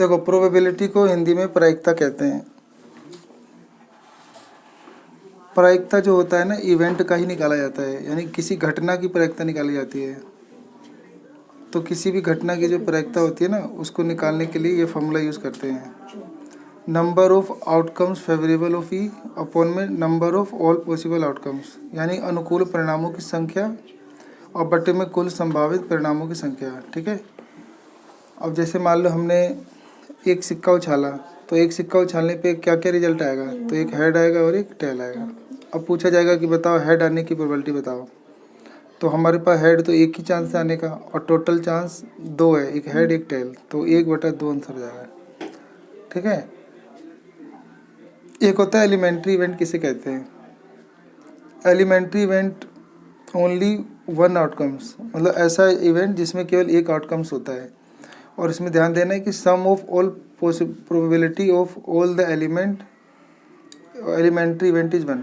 देखो, प्रोबेबिलिटी को हिंदी में प्रायिकता कहते हैं। प्रायिकता जो होता है ना, इवेंट का ही निकाला जाता है, यानी किसी घटना की प्रायिकता निकाली जाती है। तो किसी भी घटना की जो प्रायिकता होती है ना, उसको निकालने के लिए ये फॉर्मूला यूज़ करते हैं। Number of outcomes favourable of E upon में number of all possible outcomes, यानी अनुकूल परिणामों की संख्या और बटे में कुल संभावित परिणामों की संख्या। ठीक है। अब जैसे मान लो हमने एक सिक्का उछाला, तो एक सिक्का उछालने पे क्या क्या रिजल्ट आएगा, तो एक हेड आएगा और एक टेल आएगा। अब पूछा जाएगा कि बताओ हेड आने की प्रोबेबिलिटी बताओ, तो हमारे पास हेड तो एक ही चांस है आने का, और टोटल चांस 2 है, एक हेड एक टेल, तो 1/2 आंसर जाएगा। ठीक है। एक होता है एलिमेंट्री इवेंट, किसे कहते हैं? Elementary event only one outcomes, मतलब ऐसा इवेंट जिसमें केवल एक आउटकम्स होता है। और इसमें ध्यान देना है कि sum of all probability of all the elementary event is 1।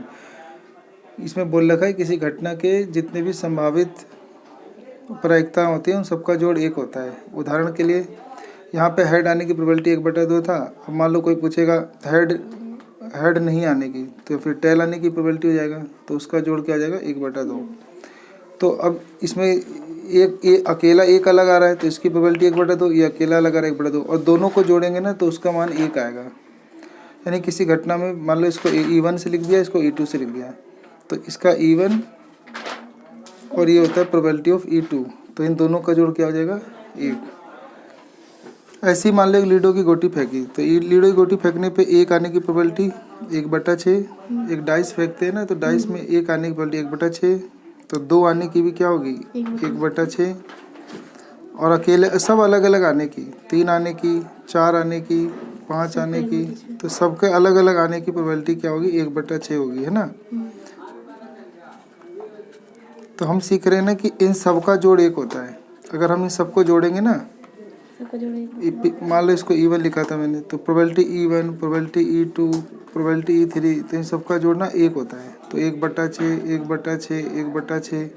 इसमें बोल रखा है किसी घटना के जितने भी संभावित प्रायिकता होती है उन सबका जोड़ 1 होता है। उदाहरण के लिए यहाँ पे हेड आने की प्रोबेबिलिटी 1/2 था। अब मान लो कोई पूछेगा हेड नहीं आने की, तो फिर टेल आने की प्रोबेबिलिटी हो जाएगा, तो उसका जोड़ क्या हो जाएगा 1/2। तो अब इसमें एक अकेला एक अलग आ रहा है, तो इसकी प्रोबेबिलिटी 1/2, ये अकेला अलग आ रहा है 1/2, और दोनों को जोड़ेंगे ना तो उसका मान 1 आएगा। यानी किसी घटना में मान लो इसको E1 से लिख दिया, इसको E2 से लिख दिया, तो इसका E1 और ये होता है प्रोबेबिलिटी ऑफ E2, तो इन दोनों का जोड़ क्या हो जाएगा 1। ऐसे ही मान लो एक लीडो की गोटी फेंकी, तो लीडो की गोटी फेंकने पे 1 आने की प्रोबेबिलिटी 1/6। एक डाइस फेंकते हैं ना, तो डाइस में 1 आने की प्रोबेबिलिटी 1/6, तो 2 आने की भी क्या होगी 1/6, और अकेले सब अलग अलग आने की 3 आने की, 4 आने की, 5 आने की, तो सबके अलग अलग आने की प्रोबेबिलिटी क्या होगी 1/6 होगी, है ना। तो हम सीख रहे हैं ना कि इन सब का जोड़ 1 होता है। अगर हम इन सबको जोड़ेंगे ना, मान लो इसको E1 लिखा था मैंने, तो probability E1, probability E2, probability E3, तो इन सबका जोड़ना 1 होता है। तो 1/6, 1/6, 1/6,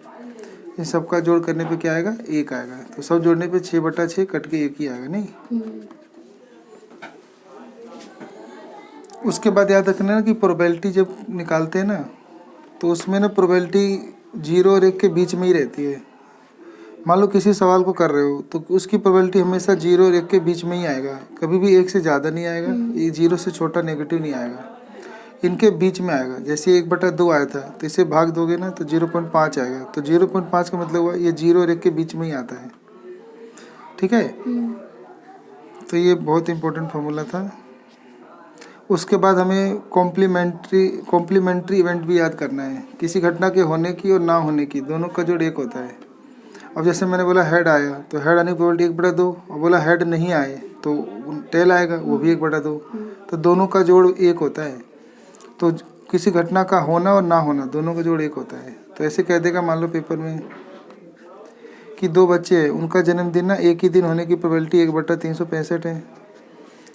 इन सबका जोड़ करने पे क्या आएगा 1 आएगा। तो सब जोड़ने पे 6/6 कट के 1 ही आएगा, नहीं। उसके बाद याद रखना ना कि प्रोबेबिलिटी जब निकालते हैं ना, तो उसमें ना प्रोबेबिलिटी 0 और 1 के बीच में ही रहती है। मान लो किसी सवाल को कर रहे हो, तो उसकी प्रोबेबिलिटी हमेशा 0 और 1 के बीच में ही आएगा, कभी भी 1 से ज़्यादा नहीं आएगा, ये 0 से छोटा नेगेटिव नहीं आएगा, इनके बीच में आएगा। जैसे 1/2 आया था, तो इसे भाग दोगे ना तो 0.5 आएगा, तो 0.5 का मतलब हुआ ये 0 और 1 के बीच में ही आता है। ठीक है। तो ये बहुत इंपॉर्टेंट फार्मूला था। उसके बाद हमें कॉम्प्लीमेंट्री इवेंट भी याद करना है। किसी घटना के होने की और ना होने की दोनों का जोड़ 1 होता है। अब जैसे मैंने बोला हेड आया, तो हेड आने की प्रोबेबिलिटी 1/2, और बोला हेड नहीं आए तो टेल आएगा, वो भी 1/2, तो दोनों का जोड़ 1 होता है। तो किसी घटना का होना और ना होना दोनों का जोड़ 1 होता है। तो ऐसे कह देगा मान लो पेपर में कि 2 बच्चे हैं, उनका जन्मदिन ना एक ही दिन होने की प्रोबेबिलिटी 1/365 है,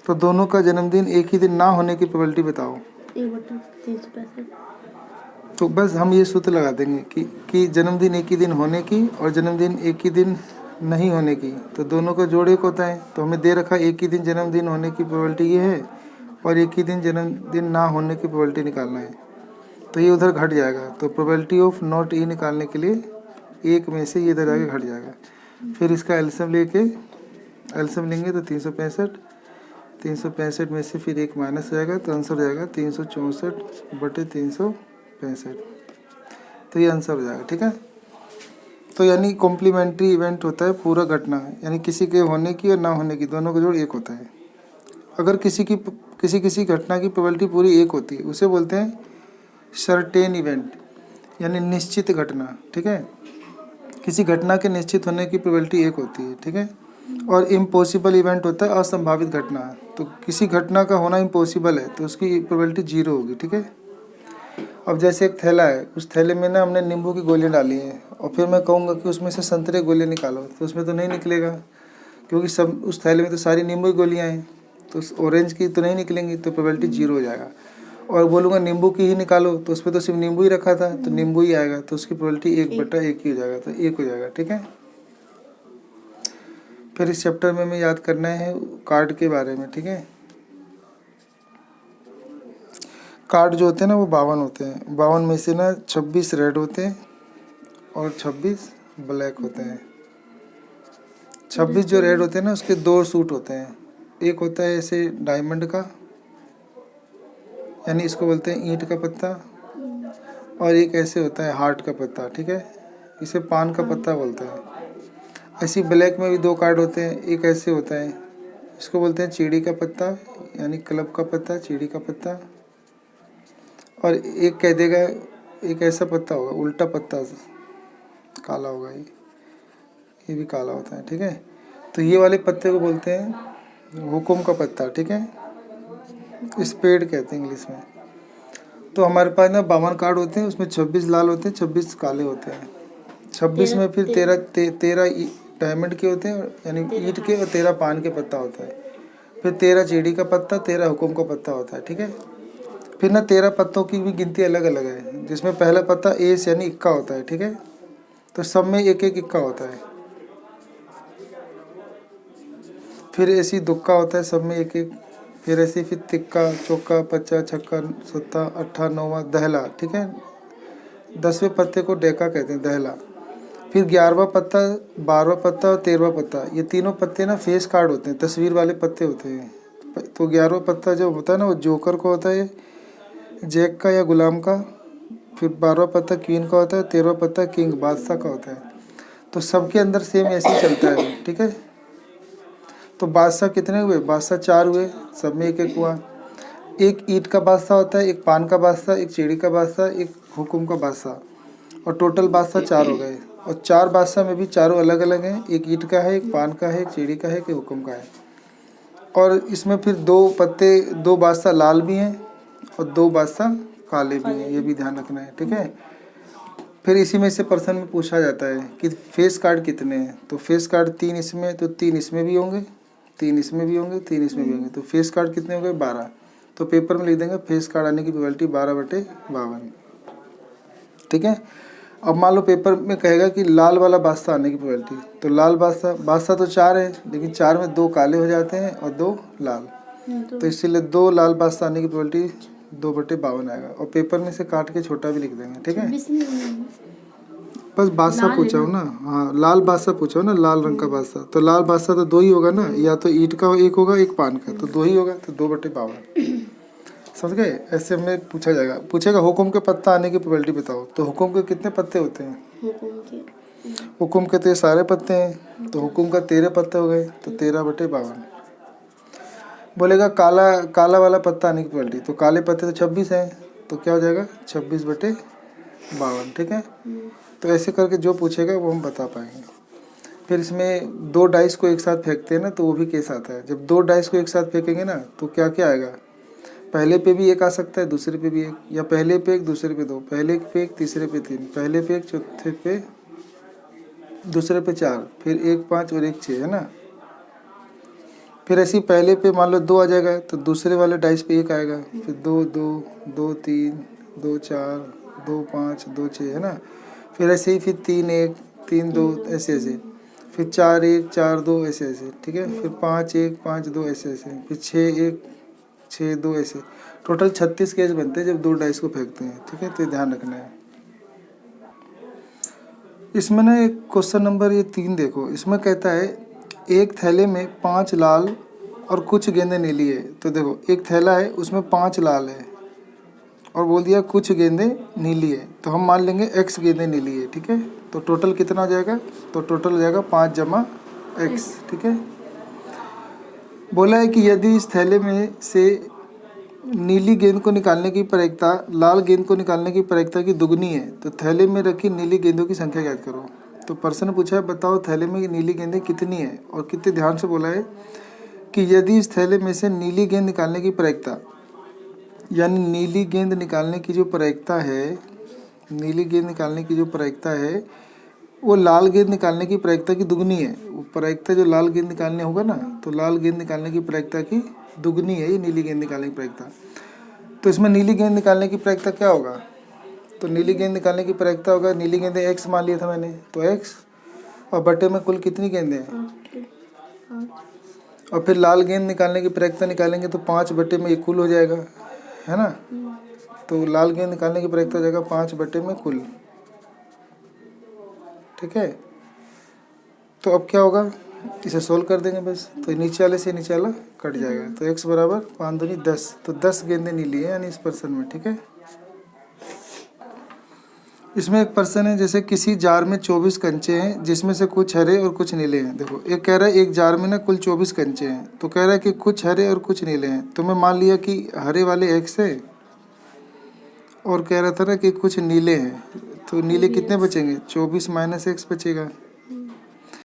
तो दोनों का जन्मदिन एक ही दिन ना होने की प्रोबेबिलिटी बताओ। 1/365। तो बस हम ये सूत्र लगा देंगे कि जन्मदिन एक ही दिन होने की और जन्मदिन एक ही दिन नहीं होने की, तो दोनों का जोड़ 1 होता है। तो हमें दे रखा एक ही दिन जन्मदिन होने की प्रोबेबिलिटी ये है, और एक ही दिन जन्मदिन ना होने की प्रोबेबिलिटी निकालना है, तो ये उधर घट जाएगा। तो प्रोबेबिलिटी ऑफ नॉट ई निकालने के लिए 1 में से ये इधर आगे घट जाएगा। फिर इसका एलसीएम लेंगे तो 365 में से फिर 1 माइनस हो जाएगा, तो आंसर हो जाएगा 364/365। तो ये आंसर हो जाएगा। ठीक है। तो यानी कॉम्प्लीमेंट्री इवेंट होता है पूरा घटना, यानी किसी के होने की और ना होने की दोनों का जोड़ 1 होता है। अगर किसी घटना की प्रोबेबिलिटी पूरी 1 होती है, उसे बोलते हैं सर्टेन इवेंट, यानी निश्चित घटना। ठीक है। किसी घटना के निश्चित होने की प्रोबेबिलिटी 1 होती है। ठीक है। और इम्पॉसिबल इवेंट होता है असंभावित घटना। तो किसी घटना का होना इम्पॉसिबल है, तो उसकी प्रोबेबिलिटी 0 होगी। ठीक है। अब जैसे एक थैला है, उस थैले में ना हमने नींबू की गोलियां डाली हैं, और फिर मैं कहूँगा कि उसमें से संतरे गोलियां निकालो, तो उसमें तो नहीं निकलेगा, क्योंकि सब उस थैले में तो सारी नींबू की गोलियाँ हैं, तो ऑरेंज की तो नहीं निकलेंगी, तो प्रोबेबिलिटी 0 हो जाएगा। और बोलूँगा नींबू की ही निकालो, तो उसमें तो सिर्फ नींबू ही रखा था, तो नींबू ही आएगा, तो उसकी प्रोबेबिलिटी 1/1 ही हो जाएगा, तो 1 हो जाएगा। ठीक है। फिर इस चैप्टर में हमें याद करना है कार्ड के बारे में, ठीक है। कार्ड जो होते हैं ना वो 52 होते हैं। 52 में से ना 26 रेड होते हैं और 26 ब्लैक होते हैं। 26 जो रेड होते हैं ना उसके 2 सूट होते हैं। एक होता है ऐसे डायमंड का, यानी इसको बोलते हैं ईंट का पत्ता, और एक ऐसे होता है हार्ट का पत्ता, ठीक है, इसे पान का पत्ता बोलते हैं। ऐसी ब्लैक में भी 2 कार्ड होते हैं। एक ऐसे होता है, इसको बोलते हैं चीड़ी का पत्ता, यानी क्लब का पत्ता, चीड़ी का पत्ता। और एक कह देगा एक ऐसा पत्ता होगा उल्टा पत्ता, काला होगा, ये भी काला होता है, ठीक है। तो ये वाले पत्ते को बोलते हैं हुकुम का पत्ता, ठीक है, स्पेड कहते हैं इंग्लिश में। तो हमारे पास ना 52 कार्ड होते हैं, उसमें 26 लाल होते हैं, 26 काले होते हैं। 26 में फिर 13 डायमंड के होते हैं, यानी ईंट के, और 13 पान के पत्ता होता है। फिर 13 चीड़ी का पत्ता, 13 हुकुम का पत्ता होता है, ठीक है। फिर ना 13 पत्तों की भी गिनती अलग अलग है, जिसमें पहला पत्ता एस यानी इक्का होता है, ठीक है। तो सब में एक एक इक्का होता है। फिर ऐसी दुक्का होता है, सब में एक एक। फिर ऐसे फिर तिक्का, चौका, पच्चा, छक्का, सत्ता, अट्ठा, नौवा, दहला, ठीक है। 10वें पत्ते को डेका कहते हैं, दहला। फिर 11वां पत्ता, 12वां पत्ता और 13वां पत्ता, ये तीनों पत्ते ना फेस कार्ड होते हैं, तस्वीर वाले पत्ते होते हैं। तो 11वां पत्ता जो होता है ना वो जोकर का होता है, जैक का या गुलाम का। फिर 12वां पत्ता क्वीन का होता है, 13वां पत्ता किंग बादशाह का होता है। तो सबके अंदर सेम ऐसे ही चलता है, ठीक है। तो बादशाह कितने हुए? बादशाह 4 हुए, सब में एक एक हुआ। एक ईंट का बादशाह होता है, एक पान का बादशाह, एक चीड़ी का बादशाह, एक हुकुम का बादशाह, और टोटल बादशाह 4 हो गए। और 4 बादशाह में भी चारों अलग अलग हैं, एक ईंट का है, एक पान का है, एक चीड़ी का है, एक हुकुम का है। और इसमें फिर 2 पत्ते, 2 बादशाह लाल भी हैं और 2 बादशाह काले भी हैं, ये भी ध्यान रखना है, ठीक है। फिर इसी में से प्रश्न में पूछा जाता है कि फेस कार्ड कितने हैं। तो फेस कार्ड 3 इसमें, तो 3 इसमें भी होंगे, 3 इसमें भी होंगे, 3 इसमें भी होंगे। तो फेस कार्ड कितने हो गए? 12। तो पेपर में लिख देंगे फेस कार्ड आने की प्रोबेबिलिटी 12/52, ठीक है। अब मान लो पेपर में कहेगा कि लाल वाला बादशाह आने की प्रोबेबिलिटी, तो लाल बादशाह तो 4 है, लेकिन 4 में 2 काले हो जाते हैं और 2 लाल, तो इसीलिए 2 लाल बादशाह आने की प्रोबेबिलिटी 2/52 आएगा। और पेपर में से काट के छोटा भी लिख देंगे, ठीक है। बस बादशाह पूछा हो ना, हाँ लाल बादशाह पूछा हो ना, लाल रंग का बादशाह। तो लाल बादशाह तो 2 ही होगा ना, या तो ईंट का एक होगा, एक पान का, तो 2 ही होगा, तो 2/52, समझ गए। ऐसे में पूछेगा हुकुम के पत्ता आने की प्रोबेबिलिटी बताओ। तो हुकुम के कितने पत्ते होते हैं? हुकुम के तो ये सारे पत्ते हैं, तो हुकुम का 13 पत्ते हो गए, तो 13/52। बोलेगा काला वाला पत्ता आने की प्रोबेबिलिटी, तो काले पत्ते तो 26 हैं, तो क्या हो जाएगा? 26/52, ठीक है। तो ऐसे करके जो पूछेगा वो हम बता पाएंगे। फिर इसमें 2 डाइस को एक साथ फेंकते हैं ना, तो वो भी केस आता है। जब 2 डाइस को एक साथ फेंकेंगे ना, तो क्या क्या आएगा? पहले पे भी एक आ सकता है, दूसरे पे भी एक, या पहले पे एक, दूसरे पे 2, पहले पे एक, तीसरे पे 3, पहले पे एक, चौथे पे, दूसरे पे 4, फिर 1 5 और 1 6, है ना। फिर ऐसे ही पहले पे मान लो 2 आ जाएगा, तो दूसरे वाले डाइस पे 1 आएगा, फिर 2 2 2 3 2 4 2 5 2 6, है ना। फिर ऐसे ही फिर 3 1 3 2, ऐसे ऐसे, फिर 4 1 4 2, ऐसे ऐसे, ठीक है। फिर 5 1 5 2, ऐसे ऐसे, फिर 6 1 6 2, ऐसे। टोटल 36 केस बनते हैं जब 2 डाइस को फेंकते हैं, ठीक है। तो ध्यान रखना है। इसमें ना एक क्वेश्चन नंबर ये 3 देखो, इसमें कहता है एक थैले में 5 लाल और कुछ गेंदें नीली है। तो देखो एक थैला है, उसमें 5 लाल है और बोल दिया कुछ गेंदें नीली है, तो हम मान लेंगे x गेंदें नीली है, ठीक है। तो टोटल कितना हो जाएगा? तो टोटल हो जाएगा 5 जमा x, ठीक है। बोला है कि यदि इस थैले में से नीली गेंद को निकालने की प्रायिकता लाल गेंद को निकालने की प्रायिकता की दुगनी है, तो थैले में रखी नीली गेंदों की संख्या ज्ञात करो। तो प्रश्न पूछा है बताओ थैले में नीली गेंदें कितनी है, और कितने ध्यान से बोला है कि यदि इस थैले में से नीली गेंद निकालने की प्रायिकता, यानी नीली गेंद निकालने की जो प्रायिकता है, नीली गेंद निकालने की जो प्रायिकता है वो लाल गेंद निकालने की प्रायिकता की दुगनी है। वो प्रायिकता जो लाल गेंद निकालने होगा ना, तो लाल गेंद निकालने की प्रायिकता की दुगनी है ये नीली गेंद निकालने की प्रायिकता। तो इसमें नीली गेंद निकालने की प्रायिकता क्या होगा? तो नीली गेंद निकालने की प्रायिकता होगा, नीली गेंदें x मान लिया था मैंने, तो x, और बटे में कुल कितनी गेंदें हैं? 5। और फिर लाल गेंद निकालने की प्रायिकता निकालेंगे तो 5 बटे में कुल हो जाएगा, है ना। तो लाल गेंद निकालने की प्रायिकता हो जाएगा 5 बटे में कुल। ठीक है, तो अब क्या होगा, इसे सोल्व कर देंगे बस। तो नीचे वाले से नीचे वाला कट जाएगा। तो x बराबर 5 दूनी 10, तो 10 गेंदें नीली है यानी इस पर्सन में। ठीक है, इसमें एक पर्सन है, जैसे किसी जार में 24 कंचे हैं जिसमें से कुछ हरे और कुछ नीले हैं। देखो एक कह रहा है एक जार में ना कुल 24 कंचे हैं, तो कह रहा है कि कुछ हरे और कुछ नीले हैं। तो मैं मान लिया कि हरे वाले x है और कह रहा था ना कि कुछ नीले हैं, तो नीले कितने बचेंगे, 24 - x बचेगा।